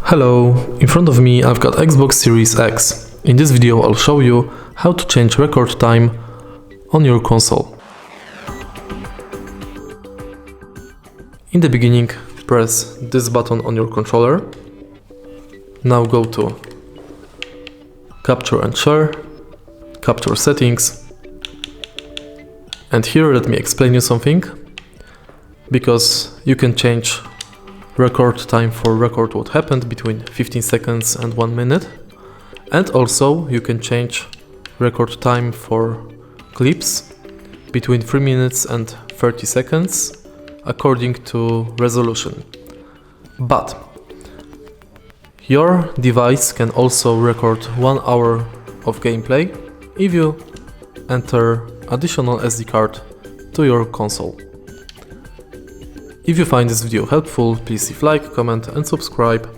Hello, in front of me I've got Xbox Series X. In this video I'll show you how to change record time on your console. In the beginning, press this button on your controller. Now go to Capture and Share, Capture Settings, and here let me explain you something, because you can change record time for record what happened between 15 seconds and 1 minute, and also you can change record time for clips between 3 minutes and 30 seconds according to resolution. But your device can also record 1 hour of gameplay if you enter additional SD card to your console. If you find this video helpful, please leave like, comment and subscribe.